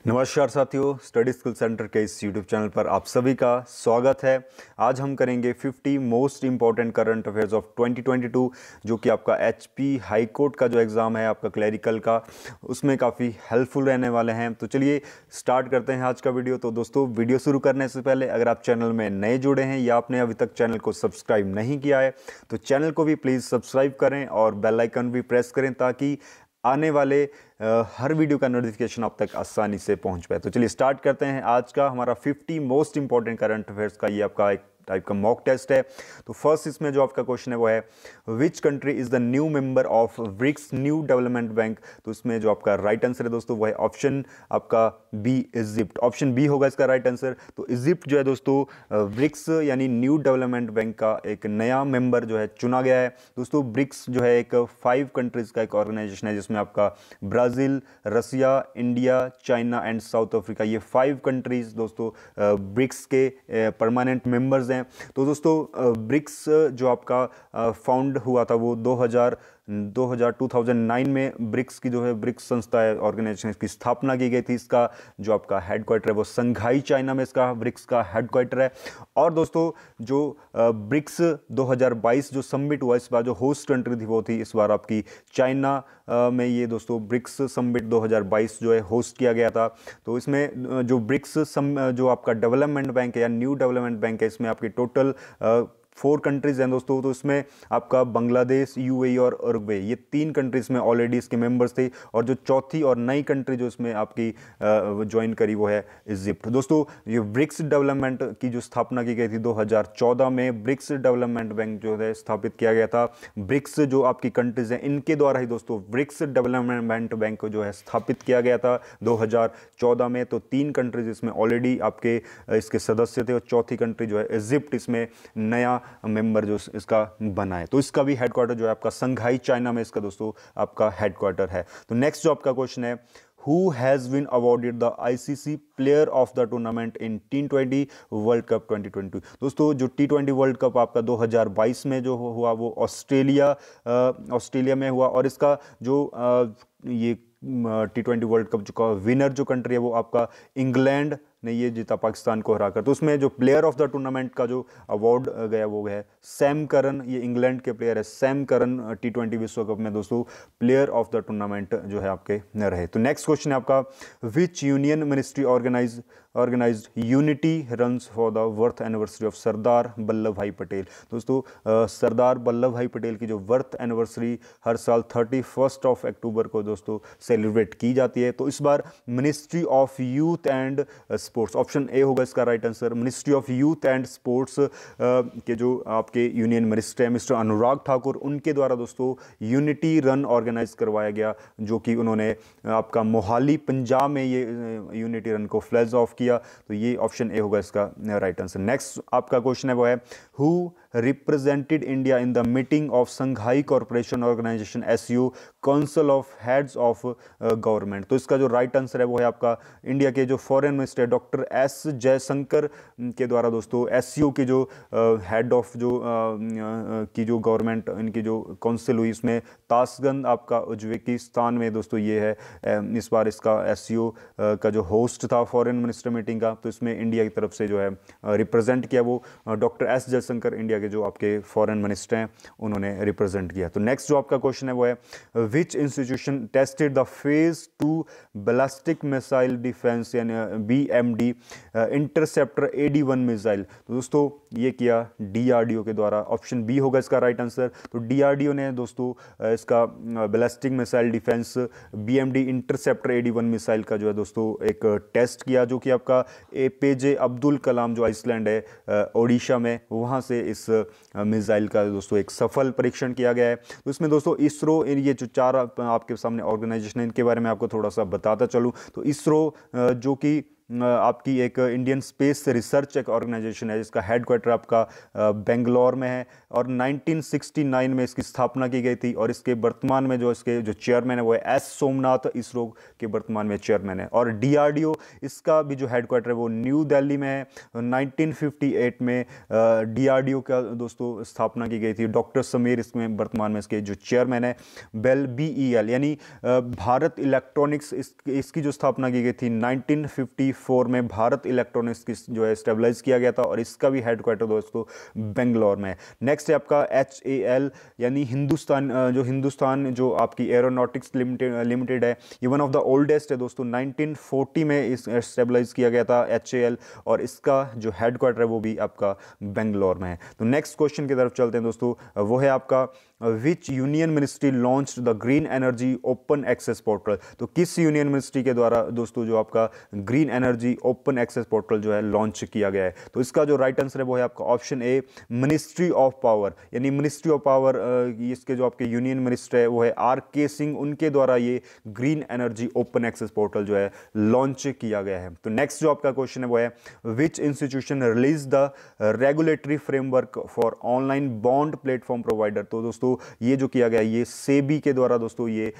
नमस्कार साथियों, study skill centre के इस यूट्यूब चैनल पर आप सभी का स्वागत है। आज हम करेंगे 50 most important current affairs of 2022 जो कि आपका एचपी हाई कोर्ट का जो एग्ज़ाम है आपका क्लरिकल का, उसमें काफ़ी हेल्पफुल रहने वाले हैं। तो चलिए स्टार्ट करते हैं आज का वीडियो। तो दोस्तों, वीडियो शुरू करने से पहले अगर आप चैनल में नए जुड़े हैं या आपने अभी तक चैनल को सब्सक्राइब नहीं किया है तो चैनल को भी प्लीज़ सब्सक्राइब करें और बेल आइकन भी प्रेस करें ताकि आने वाले हर वीडियो का नोटिफिकेशन आप तक आसानी से पहुंच पाए। तो चलिए स्टार्ट करते हैं। आज का हमारा 50 मोस्ट इंपॉर्टेंट करंट अफेयर्स का ये आपका एक टाइप का मॉक टेस्ट है। तो फर्स्ट इसमें जो आपका क्वेश्चन है वो है, which country is the new member of BRICS new development bank. तो इसमें जो आपका राइट आंसर है दोस्तों वो है ऑप्शन आपका बी, इजिप्ट। ऑप्शन बी होगा इसका राइट आंसर। तो इजिप्ट जो है दोस्तों ब्रिक्स यानी न्यू डेवलपमेंट बैंक का एक नया मेंबर जो है चुना गया है। दोस्तों ब्रिक्स जो है एक 5 कंट्रीज का एक ऑर्गेनाइजेशन है जिसमें आपका Brazil, Russia, India, China and South Africa, ये 5 कंट्रीज दोस्तों ब्रिक्स के परमानेंट मेंबर्स हैं। तो दोस्तों ब्रिक्स जो आपका फाउंड हुआ था वो 2009 में ब्रिक्स की जो है ब्रिक्स संस्था है ऑर्गेनाइजेशन की स्थापना की गई थी। इसका जो आपका हेडक्वार्टर है वो संघाई चाइना में इसका ब्रिक्स का हेडक्वार्टर है। और दोस्तों जो ब्रिक्स 2022 जो समिट हुआ, इस बार जो होस्ट कंट्री थी वो थी इस बार आपकी चाइना में ये दोस्तों ब्रिक्स समिट 2022 जो है होस्ट किया गया था। तो इसमें जो ब्रिक्स जो आपका डेवलपमेंट बैंक है या न्यू डेवलपमेंट बैंक है, इसमें आपकी टोटल 4 कंट्रीज़ हैं दोस्तों। तो इसमें आपका बांग्लादेश, यूएई और उरुग्वे, ये 3 कंट्रीज में ऑलरेडी इसके मेंबर्स थे। और जो चौथी और नई कंट्री जो इसमें आपकी ज्वाइन करी वो है इजिप्ट। दोस्तों ये ब्रिक्स डेवलपमेंट की जो स्थापना की गई थी 2014 में, ब्रिक्स डेवलपमेंट बैंक जो है स्थापित किया गया था। ब्रिक्स जो आपकी कंट्रीज हैं इनके द्वारा ही दोस्तों ब्रिक्स डेवलपमेंट बैंक को जो है स्थापित किया गया था 2014 में। तो 3 कंट्रीज इसमें ऑलरेडी आपके इसके सदस्य थे और चौथी कंट्री जो है इजिप्ट इसमें नया मेंबर जो इसका बना है। तो इसका भी हेडक्वार्टर जो है आपका संघाई चाइना में इसका दोस्तों आपका हेडक्वार्टर है। तो नेक्स्ट जो आपका क्वेश्चन है, Who has been awarded the ICC Player of the Tournament in T20 World Cup 2022। दोस्तों जो T20 वर्ल्ड कप आपका 2022 में जो हुआ वो ऑस्ट्रेलिया में हुआ। और इसका जो ये T20 वर्ल्ड कप जो विनर जो कंट्री है वो आपका इंग्लैंड ने ये जीता पाकिस्तान को हराकर। तो उसमें जो प्लेयर ऑफ द टूर्नामेंट का जो अवार्ड गया वो है सैम करन, ये इंग्लैंड के प्लेयर है सैम करन। T20 विश्व कप में दोस्तों प्लेयर ऑफ द टूर्नामेंट जो है आपके रहे। तो नेक्स्ट क्वेश्चन है आपका, which union ministry organised unity runs for the birth anniversary of Sardar Vallabhbhai Patel. दोस्तों सरदार वल्लभ भाई पटेल की जो बर्थ एनिवर्सरी हर साल 31 अक्टूबर को दोस्तों सेलिब्रेट की जाती है। तो इस बार ministry of youth and sports, option A होगा इसका right answer. Ministry of youth and sports के जो आपके यूनियन मिनिस्टर हैं मिस्टर अनुराग ठाकुर, उनके द्वारा दोस्तों यूनिटी रन ऑर्गेनाइज करवाया गया जो कि उन्होंने आपका मोहाली पंजाब में ये यूनिटी रन को फ्लैग ऑफ किया। तो ये ऑप्शन ए होगा इसका राइट आंसर। नेक्स्ट आपका क्वेश्चन है वो है, who represented India in the meeting of Shanghai corporation organisation SCO council of heads of government. तो इसका जो राइट आंसर है वो है आपका इंडिया के जो foreign minister doctor S Jaishankar के द्वारा दोस्तों SCO की जो हेड ऑफ की जो गवर्नमेंट इनकी जो काउंसिल हुई, इसमें ताशकंद आपका उज्बेकिस्तान में दोस्तों ये है। इस बार इसका SCO का जो होस्ट था फॉरेन मिनिस्टर मीटिंग का, तो इसमें इंडिया की तरफ से जो है रिप्रेजेंट किया वो डॉक्टर S जयशंकर, इंडिया के जो आपके फॉरेन मिनिस्टर हैं उन्होंने रिप्रेजेंट किया। तो नेक्स्ट जो आपका क्वेश्चन है वो है, विच institution tested the phase 2 ballistic missile defence यानी BMD इंटरसेप्टर AD-1 मिसाइल। तो दोस्तों ये किया DRDO के द्वारा। ऑप्शन बी होगा इसका राइट आंसर। तो DRDO ने दोस्तों इसका ballistic missile defence BMD interceptor AD-1 missile का जो है दोस्तों एक टेस्ट किया जो कि आपका APJ अब्दुल कलाम जो आइसलैंड है ओडिशा में, वहाँ से इस मिसाइल का दोस्तों एक सफल परीक्षण किया गया है। तो इसमें दोस्तों इसरो, ये जो 4 आपके सामने ऑर्गेनाइजेशन है इनके बारे में आपको थोड़ा सा बताता चलूँ। तो इसरो जो कि आपकी एक इंडियन स्पेस रिसर्च एक ऑर्गेनाइजेशन है जिसका हेडक्वार्टर आपका बेंगलोर में है, और 1969 में इसकी स्थापना की गई थी। और इसके वर्तमान में जो इसके जो चेयरमैन है वो है एस सोमनाथ, इसरो के वर्तमान में चेयरमैन है। और डीआरडीओ इसका भी जो हेडक्वार्टर है वो न्यू दिल्ली में है। 1958 में डीआरडीओ का दोस्तों स्थापना की गई थी। डॉक्टर समीर इसमें वर्तमान में इसके जो चेयरमैन है। बेल बीईएल यानी भारत इलेक्ट्रॉनिक्स, इसकी जो स्थापना की गई थी 1954 में, भारत इलेक्ट्रॉनिक्स की जो है स्टेबलाइज किया गया था, और इसका भी हेडक्वार्टर दोस्तों बेंगलोर में है। नेक्स्ट है आपका HAL यानी हिंदुस्तान जो आपकी एरोनॉटिक्स लिमिटेड है, ये वन ऑफ द ओल्डेस्ट है दोस्तों। 1940 में इस स्टेबलाइज किया गया था HAL, और इसका जो हेडक्वार्टर है वो भी आपका बेंगलोर में है। तो नेक्स्ट क्वेश्चन की तरफ चलते हैं दोस्तों, वो है आपका which union ministry launched the green energy open access portal. तो किस यूनियन मिनिस्ट्री के द्वारा दोस्तों जो आपका green energy open access portal जो है लॉन्च किया गया है? तो इसका जो राइट आंसर है वो है आपका option A, ministry of power. यानी मिनिस्ट्री ऑफ पावर, इसके जो आपके यूनियन मिनिस्टर है वो है RK सिंह, उनके द्वारा ये green energy open access portal जो है लॉन्च किया गया है। तो नेक्स्ट जो आपका क्वेश्चन है वो है विच institution release the regulatory framework for online bond platform provider. तो दोस्तों ये जो किया गया ये सेबी के द्वारा दोस्तों ये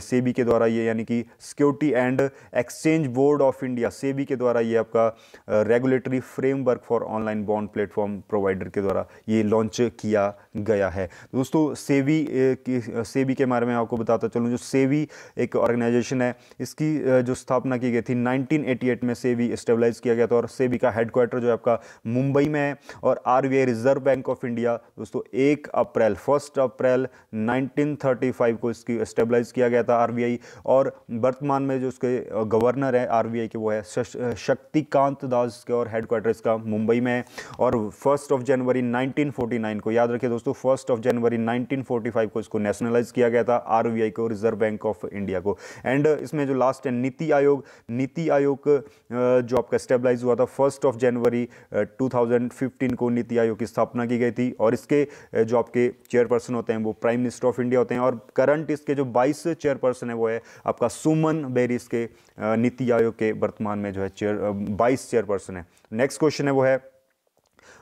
सेबी के द्वारा ये यानी कि security and exchange board of India, SEBI के द्वारा ये आपका regulatory framework for online bond platform provider के द्वारा ये लॉन्च किया गया है। दोस्तों सेबी के बारे में आपको बताता चलूँ, जो सेबी एक ऑर्गेनाइजेशन है, इसकी जो स्थापना की गई थी 1988 में सेबी स्टेबलाइज किया गया था, और सेबी का हेडक्वार्टर जो है आपका मुंबई में है। और RBI reserve bank of India दोस्तों 1 अप्रैल 1935 को इसकी स्टेबलाइज किया गया था RBI। और वर्तमान में जो उसके गवर्नर है RBI के वो है शक्तिकांत दास के, और हेडक्वार्टर इसका मुंबई में है। और 1 जनवरी 1949 को, याद रखिए दोस्तों, 1 जनवरी 1945 को इसको नेशनलाइज किया गया था RBI को, रिजर्व बैंक ऑफ इंडिया को। एंड इसमें जो लास्ट है नीति आयोग जो आपका स्टेबलाइज हुआ था 1 जनवरी 2015 को नीति आयोग की स्थापना की गई थी। और इसके जो आपके चेयरपर्सन होते हैं वो प्राइम मिनिस्टर ऑफ इंडिया होते हैं। और करंट इसके जो 22 चेयरपर्सन है वो है आपका सुमन बेरी, इसके नीति आयोग के वर्तमान में जो है 22 चेयरपर्सन है। नेक्स्ट क्वेश्चन है वो है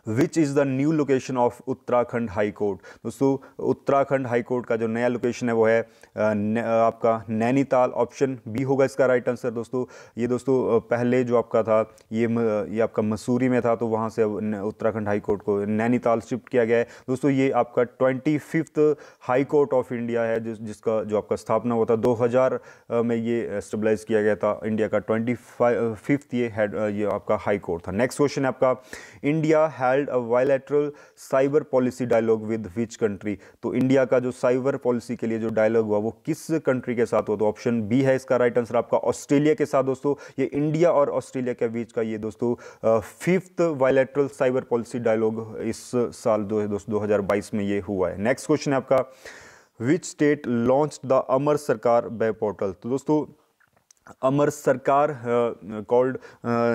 which is the new location of Uttarakhand high court. दोस्तों उत्तराखंड हाई कोर्ट का जो नया लोकेशन है वो है आपका नैनीताल, ऑप्शन बी होगा इसका राइट आंसर। दोस्तों ये दोस्तों पहले जो आपका था ये आपका मसूरी में था, तो वहाँ से उत्तराखंड हाई कोर्ट को नैनीताल शिफ्ट किया गया है। दोस्तों ये आपका 25th high court of India है, जिसका जो आपका स्थापना हुआ था 2000 में ये स्टेबलाइज किया गया था। इंडिया का 25th ये आपका हाई कोर्ट था। नेक्स्ट क्वेश्चन है आपका India held a bilateral cyber policy dialogue with which country. तो इंडिया का जो साइबर पॉलिसी के लिए जो डायलॉग हुआ वो किस कंट्री के साथ हुआ? तो ऑप्शन बी है इसका राइट आंसर आपका ऑस्ट्रेलिया के साथ। दोस्तों ये इंडिया और ऑस्ट्रेलिया के बीच का ये दोस्तों 5th bilateral cyber policy dialogue इस साल 2022 में ये हुआ है। नेक्स्ट क्वेश्चन है आपका which state launched the Amar Sarkar web portal. तो दोस्तों अमर सरकार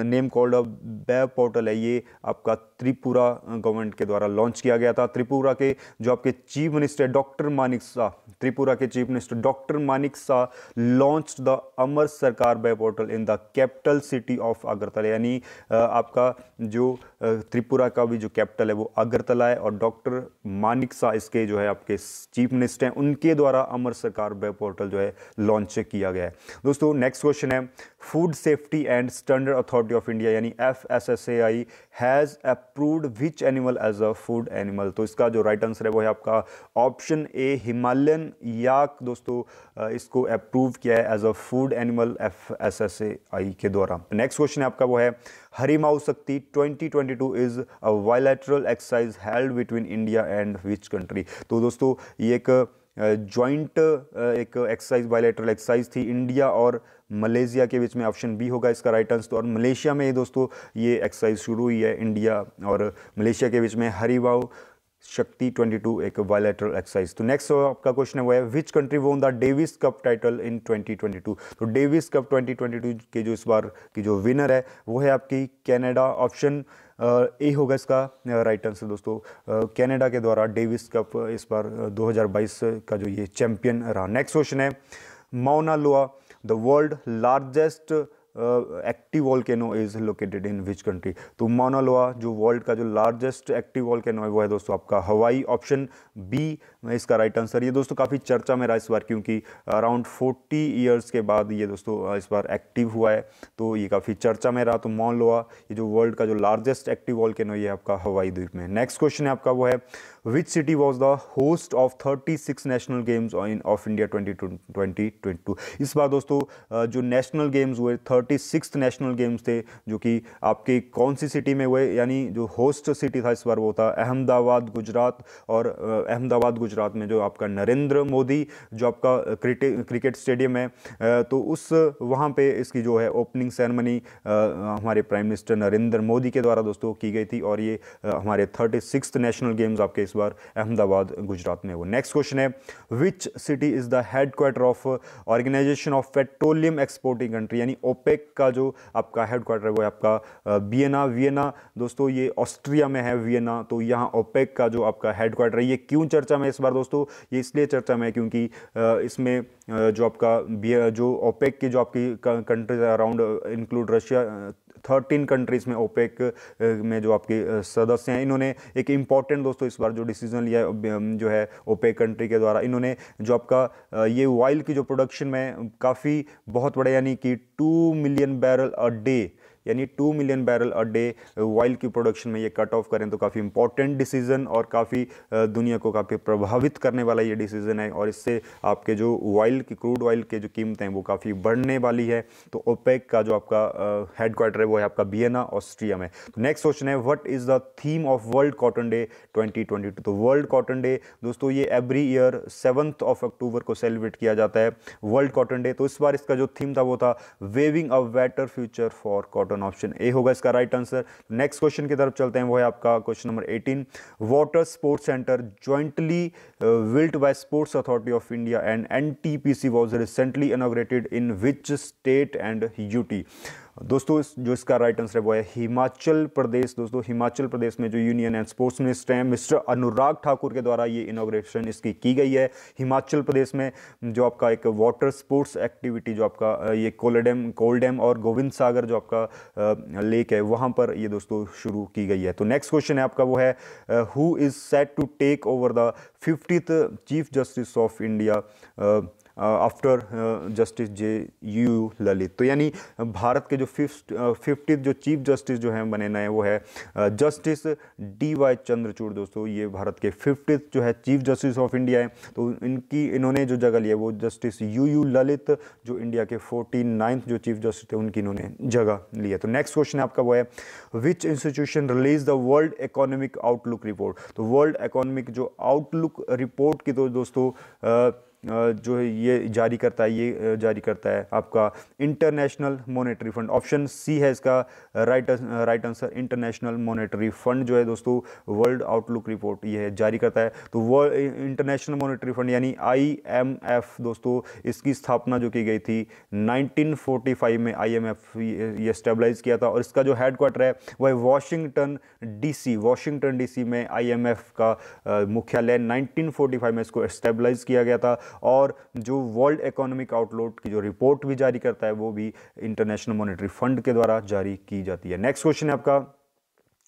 name called a web portal है, ये आपका त्रिपुरा गवर्नमेंट के द्वारा लॉन्च किया गया था। त्रिपुरा के जो आपके chief minister doctor Manik Saha, Tripura के chief minister doctor Manik Saha launched the Amar Sarkar web portal in the capital city of Agartala. यानी आपका जो त्रिपुरा का भी जो कैपिटल है वो अगरतला है, और डॉक्टर मानिक शाह इसके जो है आपके चीफ मिनिस्टर हैं, उनके द्वारा अमर सरकार वेब पोर्टल जो है लॉन्च किया गया है। दोस्तों नेक्स्ट क्वेश्चन है food safety and standard authority of India यानी FSSAI has approved which animal as a food animal. तो इसका जो राइट आंसर है वो है आपका ऑप्शन ए, हिमालयन याक। दोस्तों इसको अप्रूव किया है as a food animal FSSAI के द्वारा। नेक्स्ट क्वेश्चन है आपका वो है हरिमाऊ शक्ति 2022 is a bilateral exercise held between India and which country. तो दोस्तों ये एक जॉइंट एक एक्सरसाइज बायलैटरल एक्सरसाइज थी इंडिया और मलेशिया के बीच में, ऑप्शन बी होगा इसका राइट आंसर। और मलेशिया में दोस्तों ये एक्सरसाइज शुरू हुई है इंडिया और मलेशिया के बीच में, हरिमाऊ शक्ति 22 एक बायलैटरल एक्सरसाइज। तो नेक्स्ट आपका क्वेश्चन है वो है which country won the Davis cup title in 2022। तो डेविस कप 2022 के जो इस बार की जो विनर है वो है आपकी कनाडा, ऑप्शन ए होगा इसका राइट आंसर। दोस्तों कनाडा के द्वारा डेविस कप इस बार 2022 का जो ये चैंपियन रहा। नेक्स्ट क्वेश्चन है माउना लोआ the world largest active volcano is located in which country? तो माउना लोआ जो वर्ल्ड का जो लार्जेस्ट एक्टिव वॉल्केनो है वो है दोस्तों आपका हवाई, ऑप्शन बी इसका राइट आंसर। ये दोस्तों काफ़ी चर्चा में रहा इस बार, क्योंकि अराउंड 40 ईयर्स के बाद ये दोस्तों इस बार एक्टिव हुआ है, तो ये काफ़ी चर्चा में रहा। तो माउना लोआ ये जो वर्ल्ड का जो लार्जेस्ट एक्टिव वॉल्केनो ये आपका हवाई द्वीप में। नेक्स्ट क्वेश्चन है आपका वो है which city was the host of 36 national games of India 2022? इस बार दोस्तों जो नेशनल गेम्स हुए 36 नेशनल गेम्स थे जो कि आपके कौन सी सिटी में हुए, यानी जो होस्ट सिटी था इस बार वो था अहमदाबाद गुजरात। और अहमदाबाद गुजरात में जो आपका नरेंद्र मोदी जो आपका क्रिकेट स्टेडियम है, तो उस वहाँ पे इसकी जो है ओपनिंग सेरेमनी हमारे प्राइम मिनिस्टर नरेंद्र मोदी के द्वारा दोस्तों की गई थी। और ये हमारे 36 नेशनल गेम्स आपके इस बार अहमदाबाद गुजरात में वो। नेक्स्ट क्वेश्चन है which city is the headquarter of organisation of petroleum exporting country, यानी ओपेक का जो आपका हेडक्वार्टर है वो है आपका वियना दोस्तों, ये ऑस्ट्रिया में है वियना। तो यहाँ ओपेक का जो आपका हेडक्वार्टर है, ये क्यों चर्चा में इस बार दोस्तों? ये इसलिए चर्चा में है क्योंकि इसमें जो आपका जो ओपेक की जो आपकी countries around include Russia, 13 countries में ओपेक में जो आपके सदस्य हैं, इन्होंने एक इम्पॉर्टेंट दोस्तों इस बार जो डिसीजन लिया जो है ओपेक कंट्री के द्वारा, इन्होंने जो आपका ये ऑयल की जो प्रोडक्शन में काफ़ी बहुत बड़े यानी कि 2 मिलियन बैरल अ डे, यानी 2 million barrel a day oil की प्रोडक्शन में ये कट ऑफ करें, तो काफ़ी इंपॉर्टेंट डिसीजन और काफ़ी दुनिया को काफ़ी प्रभावित करने वाला ये डिसीजन है। और इससे आपके जो ऑयल की क्रूड ऑयल के जो कीमतें हैं वो काफ़ी बढ़ने वाली है। तो ओपेक का जो आपका हेडक्वार्टर है वो है आपका वियना ऑस्ट्रिया में। तो नेक्स्ट क्वेश्चन है what is the theme of world cotton day 2022? तो वर्ल्ड कॉटन डे दोस्तों ये एवरी ईयर 7 अक्टूबर को सेलिब्रेट किया जाता है वर्ल्ड कॉटन डे। तो इस बार इसका जो थीम था वो था waving a better future for cotton, option A होगा इसका राइट आंसर। नेक्स्ट क्वेश्चन की तरफ चलते हैं, वो है आपका question number 18 water sports centre jointly built by sports authority of India and NTPC was recently inaugurated in which state and UT? दोस्तों जो इसका राइट आंसर है वो है हिमाचल प्रदेश। दोस्तों हिमाचल प्रदेश में जो यूनियन एंड स्पोर्ट्स मिनिस्टर हैं मिस्टर अनुराग ठाकुर के द्वारा ये इनॉग्रेशन इसकी की गई है हिमाचल प्रदेश में। जो आपका एक वाटर स्पोर्ट्स एक्टिविटी जो आपका ये कोलडैम और गोविंद सागर जो आपका लेक है वहाँ पर ये दोस्तों शुरू की गई है। तो नेक्स्ट क्वेश्चन है आपका वो है who is set to take over the 50th chief justice of India after justice JU Lalit? तो यानी भारत के जो 50th जो चीफ जस्टिस जो हैं बने नए वो है जस्टिस DY चंद्रचूड़। दोस्तों ये भारत के 50th जो है चीफ जस्टिस ऑफ इंडिया है। तो इन्होंने जो जगह ली है वो जस्टिस UU ललित जो इंडिया के 49th जो चीफ जस्टिस थे उनकी इन्होंने जगह ली है। तो नेक्स्ट क्वेश्चन आपका वो है विच institution release the world economic outlook report? तो वर्ल्ड इकोनॉमिक जो आउटलुक रिपोर्ट की तो दोस्तों जो है ये जारी करता है आपका international monetary fund. Option C है इसका right answer. International monetary fund जो है दोस्तों वर्ल्ड आउटलुक रिपोर्ट ये जारी करता है। तो वर्ल्ड इंटरनेशनल मॉनेटरी फंड यानी IMF दोस्तों इसकी स्थापना जो की गई थी 1945 में IMF ये स्टेबलाइज किया था। और इसका जो हेडक्वार्टर है वो है वाशिंगटन DC में IMF का मुख्यालय 1945 में इसको स्टेबलाइज किया गया था। और जो वर्ल्ड इकोनॉमिक आउटलुक की जो रिपोर्ट भी जारी करता है वो भी इंटरनेशनल मॉनेटरी फंड के द्वारा जारी की जाती है। नेक्स्ट क्वेश्चन है आपका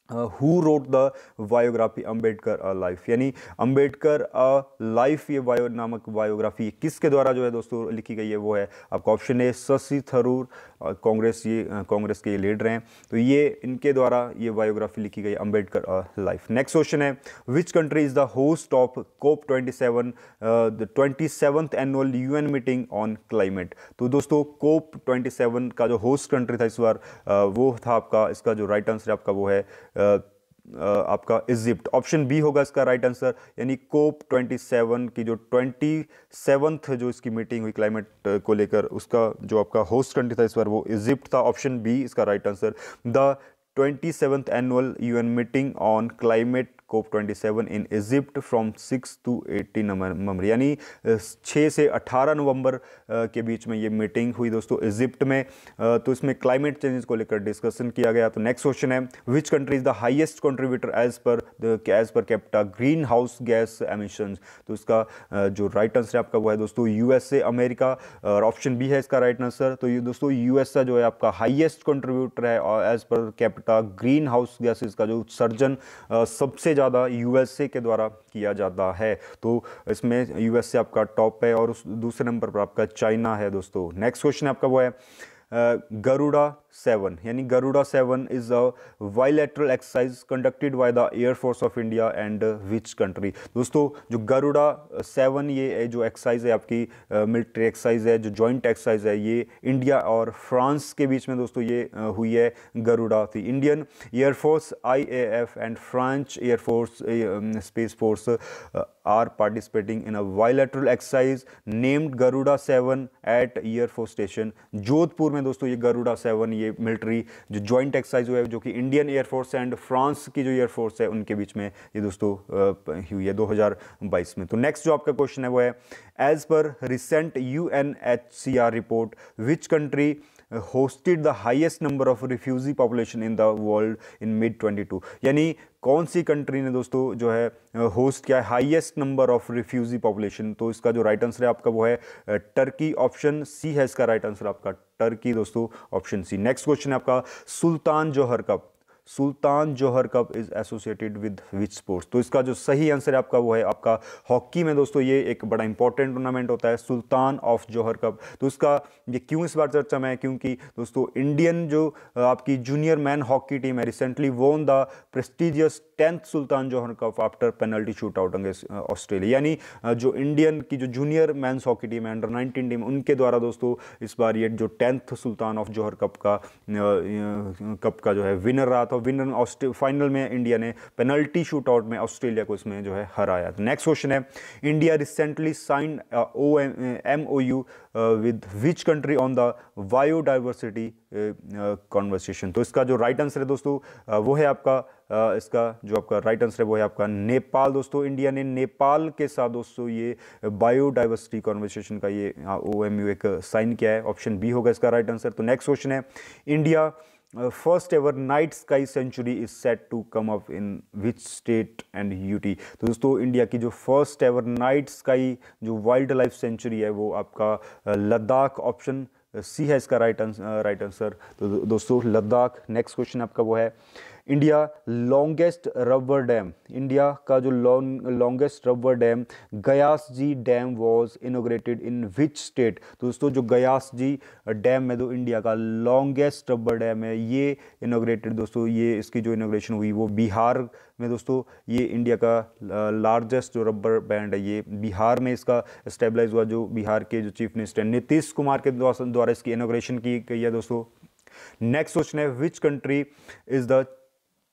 who wrote the biography Ambedkar a life? यानी अम्बेडकर अ लाइफ ये नामक बायोग्राफी किसके द्वारा जो है दोस्तों लिखी गई है वो है आपका ऑप्शन ए शशि थरूर, कांग्रेस के लीडर हैं। तो ये इनके द्वारा ये बायोग्राफी लिखी गई Ambedkar a life. Next question है which country is the host of COP27 the 27th annual UN meeting on climate? तो दोस्तों COP27 का जो होस्ट कंट्री था इस बार वो था आपका, इसका जो राइट आंसर आपका वो है आपका इजिप्ट। ऑप्शन बी होगा इसका राइट आंसर। यानी COP27 की जो 27th जो इसकी मीटिंग हुई क्लाइमेट को लेकर उसका जो आपका होस्ट कंट्री था इस बार वो इजिप्ट था। ऑप्शन बी इसका right answer. The 27th annual UN meeting on climate COP27 in Egypt from 6 to 18 नवंबर, यानी 6 से 18 नवंबर के बीच में ये मीटिंग हुई दोस्तों इजिप्ट में। तो इसमें क्लाइमेट चेंजेस को लेकर डिस्कशन किया गया। तो नेक्स्ट क्वेश्चन है, which country is the highest contributor as per capita greenhouse gas emissions. तो इसका जो राइट आंसर है आपका वो है दोस्तों यूएसए, अमेरिका, और ऑप्शन बी है इसका राइट आंसर। तो ये दोस्तों यूएसए जो है आपका हाईएस्ट कंट्रीब्यूटर है और as per capita green house gases का जो उत्सर्जन सबसे ज़्यादा यूएसए के द्वारा किया जाता है। तो इसमें यूएसए आपका टॉप है और उस दूसरे नंबर पर आपका चाइना है दोस्तों। नेक्स्ट क्वेश्चन आपका वो है गरुड़ा 7, यानी Garuda 7 is a bilateral exercise conducted by the air force of India and which country. दोस्तों जो गरुड़ा 7 ये जो एक्सरसाइज है आपकी मिलिट्री एक्सरसाइज है, जो जॉइंट एक्सरसाइज है, ये इंडिया और फ्रांस के बीच में दोस्तों ये हुई है गरुड़ा थी। Indian air force IAF and French air force space force are participating in a bilateral exercise named Garuda 7 at air force station Jodhpur में। दोस्तों ये गरुड़ा 7 ये मिलिट्री जो जॉइंट एक्सरसाइज हुआ है जो कि इंडियन एयरफोर्स एंड फ्रांस की जो एयरफोर्स है उनके बीच में ये दोस्तों हुई है 2022 में। तो नेक्स्ट जो आपका क्वेश्चन है वो है, as per recent UNHCR report which country hosted the highest number of refugee population in the world in mid 22, यानी कौन सी कंट्री ने दोस्तों जो है होस्ट किया है highest number of refugee population. तो इसका जो राइट आंसर है आपका वो है टर्की, ऑप्शन सी है इसका राइट आंसर आपका टर्की दोस्तों, ऑप्शन सी। नेक्स्ट क्वेश्चन है आपका Sultan Johor cup. Sultan Johor cup is associated with which sports. तो इसका जो सही आंसर है आपका वो है आपका हॉकी में दोस्तों ये एक बड़ा इंपॉर्टेंट टूर्नामेंट होता है सुल्तान ऑफ जोहर कप। तो इसका ये क्यों इस बार चर्चा में है, क्योंकि दोस्तों इंडियन जो आपकी जूनियर मैन हॉकी टीम है recently won the prestigious 10th Sultan Johor cup after penalty shoot out against Australia, यानी जो इंडियन की जो जूनियर मैंस हॉकी टीम है अंडर-19 टीम उनके द्वारा दोस्तों इस बार ये जो 10th Sultan of Johar cup का जो है विनर रहा था। विनर फाइनल में इंडिया ने पेनल्टी शूट आउट में ऑस्ट्रेलिया को इसमें जो है हराया। नेक्स्ट क्वेश्चन है, India recently signed MOU with which country on the biodiversity conversation. तो इसका जो राइट आंसर है दोस्तों वो है आपका इसका जो आपका राइट आंसर है वो है आपका नेपाल दोस्तों। इंडिया ने नेपाल के साथ दोस्तों ये बायोडाइवर्सिटी कॉन्वर्सेशन का ये OMU एक साइन किया है, ऑप्शन बी होगा इसका राइट आंसर। तो नेक्स्ट क्वेश्चन है, India first ever night sky sanctuary is set to come up in which state and UT। तो दोस्तों इंडिया की जो फर्स्ट एवर नाइट स्काई जो वाइल्ड लाइफ सेंचुरी है वो आपका लद्दाख, ऑप्शन सी है इसका राइट आंसर। तो दोस्तों लद्दाख। नेक्स्ट क्वेश्चन आपका वो है, India longest rubber dam, India का जो longest rubber dam Gayaji dam was inaugurated in which state. तो दोस्तों जो गयास जी डैम है तो इंडिया का लॉन्गेस्ट रबर डैम है, ये इनोग्रेटेड दोस्तों ये इसकी जो इनोग्रेशन हुई वो बिहार में दोस्तों। ये इंडिया का लार्जेस्ट जो रबर बैंड है ये बिहार में इसका स्टेबलाइज हुआ, जो बिहार के जो चीफ मिनिस्टर नीतीश कुमार के द्वारा इसकी इनोग्रेशन की गई है दोस्तों। नेक्स्ट क्वेश्चन है, which country is the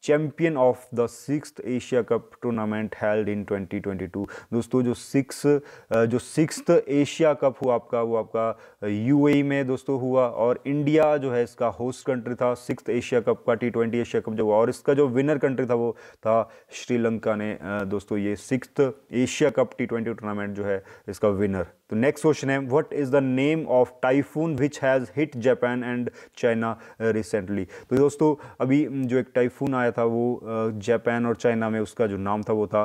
champion of the 6th Asia cup tournament held in 2022। दोस्तों जो 6th एशिया कप हुआ आपका वो आपका UAE में दोस्तों हुआ और इंडिया जो है इसका होस्ट कंट्री था 6th एशिया कप का। T20 एशिया कप जो हुआ और इसका जो विनर कंट्री था वो था श्रीलंका ने दोस्तों ये 6th Asia cup T20 tournament जो है इसका विनर। तो नेक्स्ट क्वेश्चन है, what is the name of typhoon which has hit Japan and China recently. तो दोस्तों अभी जो एक टाइफून आया था वो जापान और चाइना में उसका जो नाम था वो था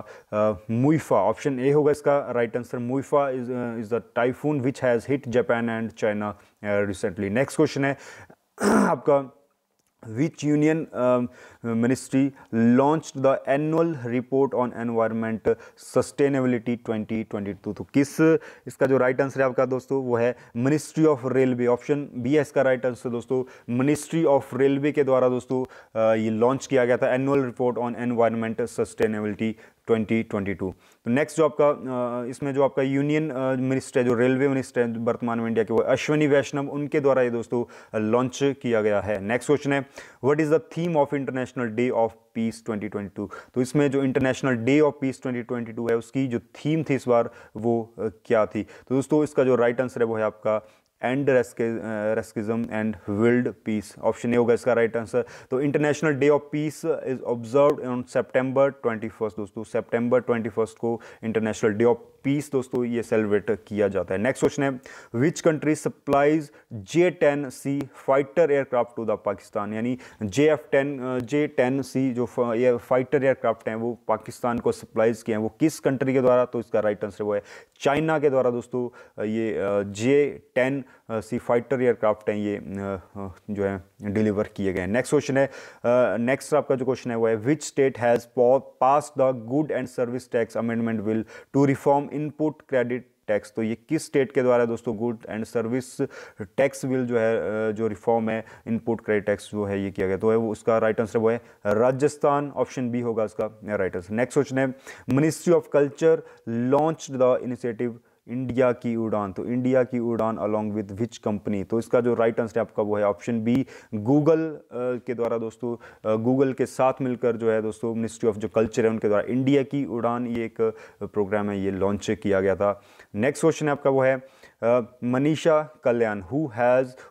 मुइफा, ऑप्शन ए होगा इसका right answer. Muifa is the typhoon which has hit Japan and China recently. Next question है आपका, which union ministry launched the annual report on environment sustainability 2022। तो किस इसका जो राइट आंसर है आपका दोस्तों वो है ministry of railway, option B है इसका राइट आंसर दोस्तों। मिनिस्ट्री ऑफ रेलवे के द्वारा दोस्तों ये लॉन्च किया गया था annual report on environment sustainability 2022। तो नेक्स्ट जो आपका इसमें जो आपका यूनियन मिनिस्टर है जो रेलवे मिनिस्टर है वर्तमान में इंडिया के वो अश्विनी वैष्णव, उनके द्वारा ये दोस्तों लॉन्च किया गया है। नेक्स्ट क्वेश्चन है, what is the theme of international day of piece 2022। तो इसमें जो इंटरनेशनल डे ऑफ पीस 2022 है उसकी जो थीम थी इस बार वो क्या थी। तो दोस्तों इसका जो राइट आंसर है वो है आपका end racism and build peace, option A होगा इसका राइट आंसर। तो international day of peace is observed on September 21 दोस्तों, September 21 को इंटरनेशनल डे ऑफ पीस दोस्तों ये सेलिब्रेट किया जाता है। नेक्स्ट क्वेश्चन है, which country supplies J-10C fighter aircraft to the Pakistan, यानी J-10C जो ये फाइटर एयरक्राफ्ट हैं वो पाकिस्तान को सप्लाइज किए हैं, वो किस कंट्री के द्वारा? तो इसका राइट आंसर वो है चाइना के द्वारा दोस्तों। ये J-10C फाइटर एयरक्राफ्ट हैं ये जो है डिलीवर किए गए हैं। नेक्स्ट क्वेश्चन है, नेक्स्ट आपका जो क्वेश्चन है वो है, which state has passed the good and service tax amendment bill to reform input credit tax. तो ये किस स्टेट के द्वारा दोस्तों good and service tax bill जो है जो रिफॉर्म है इनपुट क्रेडिट टैक्स जो है ये किया गया? तो है वो उसका राइट आंसर वो है राजस्थान, ऑप्शन बी होगा इसका राइट आंसर। नेक्स्ट क्वेश्चन है, ministry of culture launched the initiative India की उड़ान। तो इंडिया की उड़ान अलॉन्ग विद विच कंपनी? तो इसका जो राइट आंसर है आपका वो है ऑप्शन बी गूगल के द्वारा दोस्तों, गूगल के साथ मिलकर जो है दोस्तों मिनिस्ट्री ऑफ जो कल्चर है उनके द्वारा इंडिया की उड़ान ये एक प्रोग्राम है ये लॉन्च किया गया था। नेक्स्ट क्वेश्चन है आपका वो है, Manisha Kalyan who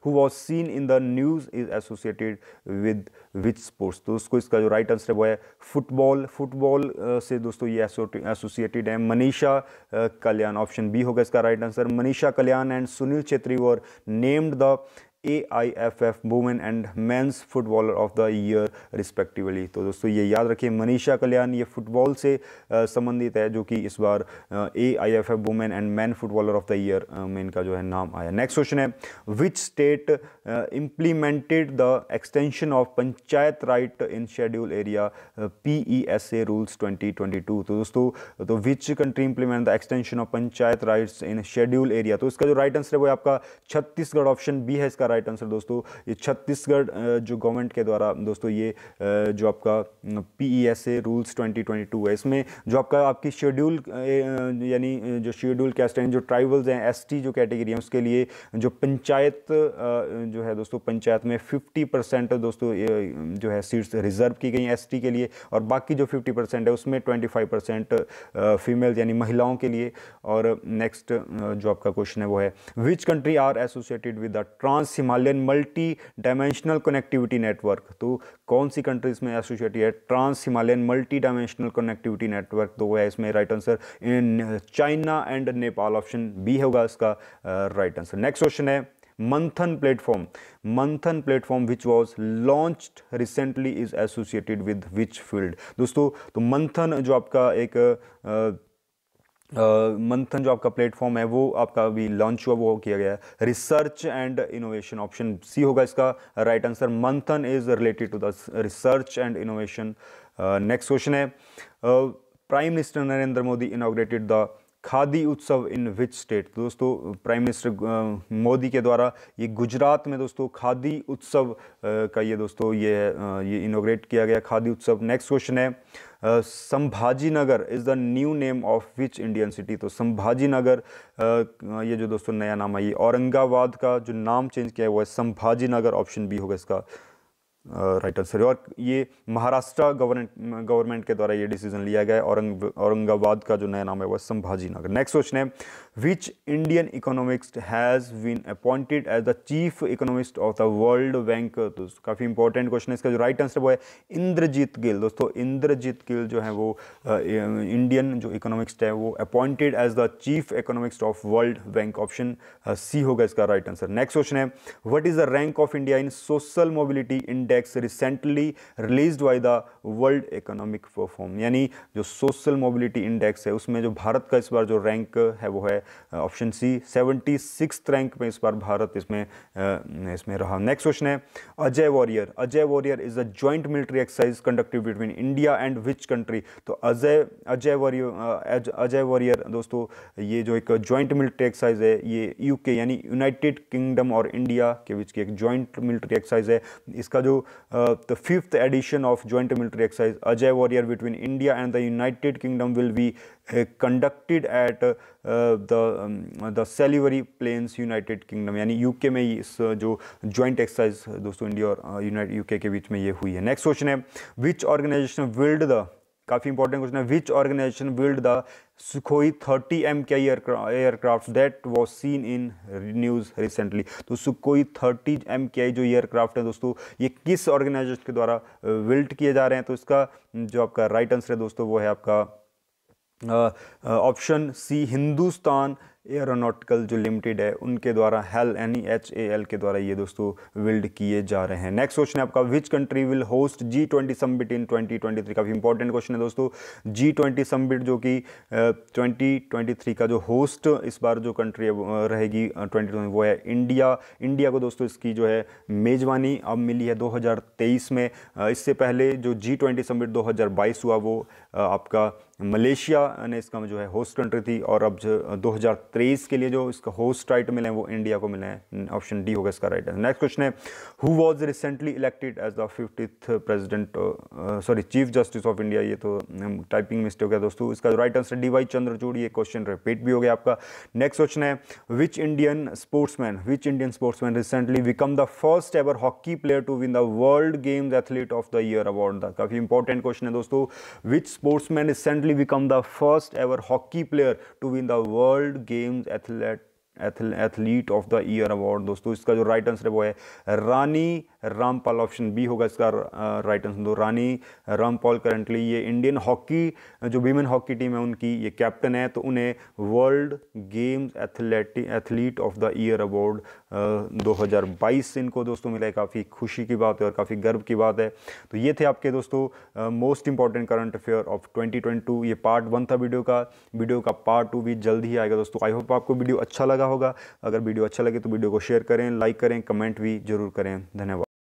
was seen in the news is associated with which sports? तो उसको इसका जो राइट आंसर है वो है फुटबॉल से दोस्तों ये एसोसिएटेड है मनीषा कल्याण, ऑप्शन बी होगा इसका right answer. Manisha Kalyan and Sunil Chhetri were named the AIFF women and men's footballer of the year respectively. तो दोस्तों ये याद रखिए मनीषा कल्याण ये फुटबॉल से संबंधित है जो कि इस बार AIFF women and man footballer of the year में इनका जो है नाम आया। नेक्स्ट क्वेश्चन है, which state implemented the extension of panchayat right in schedule area PESA rules 2022? तो दोस्तों तो which country implement the extension of panchayat rights in schedule area? तो इसका जो राइट आंसर है वो आपका छत्तीसगढ़, ऑप्शन बी है इसका राइट आंसर दोस्तों। ये छत्तीसगढ़ जो गवर्नमेंट के द्वारा दोस्तों ये जो आपका PESA रूल्स 2022 है, इसमें जो आपकी शेड्यूल यानी जो शेड्यूल कास्ट हैं जो ट्राइबल्स हैं ST जो कैटेगरी है उसके लिए जो पंचायत जो है दोस्तों पंचायत में 50% दोस्तों जो है सीट्स रिजर्व की गई ST के लिए, और बाकी जो 50% है उसमें 25% फीमेल यानी महिलाओं के लिए। और नेक्स्ट जो आपका क्वेश्चन है वो है, which country are associated with the trans Himalayan multi dimensional connectivity network? तो कौन सी कंट्रीज में एसोसिएटेड है trans Himalayan multi dimensional connectivity network? तो वो है इसमें right answer in China and Nepal, option B होगा इसका राइट आंसर। नेक्स्ट क्वेश्चन है, Manthan platform which was launched recently is associated with which field? दोस्तों तो मंथन जो आपका एक मंथन जो आपका प्लेटफॉर्म है वो आपका अभी लॉन्च हुआ, वो किया गया है research and innovation, option C होगा इसका right answer. Manthan is related to the research and innovation. Next question है, prime minister Narendra Modi inaugurated the Khadi Utsav in which state? दोस्तों प्राइम मिनिस्टर मोदी के द्वारा ये गुजरात में दोस्तों खादी उत्सव का ये दोस्तों ये इनॉग्रेट किया गया खादी उत्सव। नेक्स्ट क्वेश्चन है, Sambhaji Nagar is the new name of which Indian city? तो संभाजी नगर ये जो दोस्तों नया नाम है ये औरंगाबाद का जो नाम चेंज किया है वो है संभाजी नगर, ऑप्शन बी होगा इसका राइट आंसर। और ये महाराष्ट्र गवर्नमेंट के द्वारा ये डिसीजन लिया गया है, औरंगाबाद का जो नया नाम है वो संभाजी नगर। नेक्स्ट क्वेश्चन है, which Indian economist has been appointed as the chief economist of the world bank? तो काफ़ी इंपॉर्टेंट क्वेश्चन है, इसका जो राइट आंसर वो है इंद्रजीत गिल। दोस्तों इंद्रजीत गिल जो है वो इंडियन जो इकोनॉमिस्ट है वो appointed as the chief economist of world bank, option C होगा इसका राइट आंसर। नेक्स्ट क्वेश्चन है, what is the rank of India in social mobility index recently released by the world economic forum? यानी जो social mobility index है उसमें जो भारत का इस बार जो रैंक है वो है ऑप्शन सी 76th रैंक में इस बार भारत इसमें रहा। नेक्स्ट क्वेश्चन है, Ajay warrior is a joint military exercise conducted between India and which country? तो अजय वॉरियर दोस्तों ये जो एक जॉइंट मिलिट्री एक्सरसाइज है ये यूके यानी यूनाइटेड किंगडम और इंडिया के बीच की एक जॉइंट मिलिट्री एक्सरसाइज है। इसका जो the 5th edition of joint military exercise Ajay warrior between India and the United Kingdom will be conducted at the सेलिवरी प्लेन्स यूनाइटेड किंगडम, यानी यूके में इस जो जॉइंट एक्सरसाइज दोस्तों इंडिया और यूके के बीच में ये हुई है। नेक्स्ट क्वेश्चन है, विच ऑर्गेनाइजेशन बिल्ड द काफ़ी इंपॉर्टेंट क्वेश्चन है, which organisation build the Sukhoi 30 MKI aircraft that was seen in news recently. तो सुखोई 30 MKI जो एयरक्राफ्ट है दोस्तों, ये किस ऑर्गेनाइजेशन के द्वारा बिल्ड किए जा रहे हैं? तो इसका जो आपका राइट आंसर है दोस्तों वो है आपका ऑप्शन सी, हिंदुस्तान एरोनॉटिकल जो लिमिटेड है उनके द्वारा, HAL HAL के द्वारा ये दोस्तों बिल्ड किए जा रहे हैं। नेक्स्ट क्वेश्चन है आपका, which country will host G20 summit in 2023? काफ़ी इंपॉर्टेंट क्वेश्चन है दोस्तों। G20 समिट जो कि 2023 का जो होस्ट इस बार जो कंट्री रहेगी 2020 वो है इंडिया। इंडिया को दोस्तों इसकी जो है मेज़बानी अब मिली है 2023 में। इससे पहले जो G20 समिट 2022 हुआ वो आपका मलेशिया ने इसका जो है होस्ट कंट्री थी, और अब जो 2023 के लिए जो इसका होस्ट राइट मिले हैं वो इंडिया को मिले हैं। ऑप्शन डी होगा इसका राइट आंसर। नेक्स्ट क्वेश्चन है, who was recently elected as the 50th president, sorry chief justice of India? ये तो टाइपिंग मिस्टेक हो गया दोस्तों। इसका राइट आंसर DY चंद्रचूड़। ये क्वेश्चन रिपीट भी हो गया आपका। नेक्स्ट क्वेश्चन है, which Indian sportsman recently become the first ever hockey player to win the world games athlete of the year award? काफ़ी इंपॉर्टेंट क्वेश्चन है दोस्तों। Which sportsman recently become the first ever hockey player to win the World Games athlete of the year award? दोस्तों इसका जो right answer है वो है Rani Rampal. Option B होगा इसका राइट आंसर। तो रानी रामपाल करंटली ये इंडियन हॉकी जो वीमेन हॉकी टीम है उनकी ये कैप्टन है, तो उन्हें world games athlete of the year award 2022 इनको दोस्तों मिला है। काफ़ी खुशी की बात है और काफ़ी गर्व की बात है। तो ये थे आपके दोस्तों most important current affair of 2022। ये पार्ट 1 था वीडियो का पार्ट 2 भी जल्द ही आएगा दोस्तों। आई होप आपको वीडियो अच्छा लगा होगा। अगर वीडियो अच्छा लगे तो वीडियो को शेयर करें, लाइक करें, कमेंट भी जरूर करें। धन्यवाद।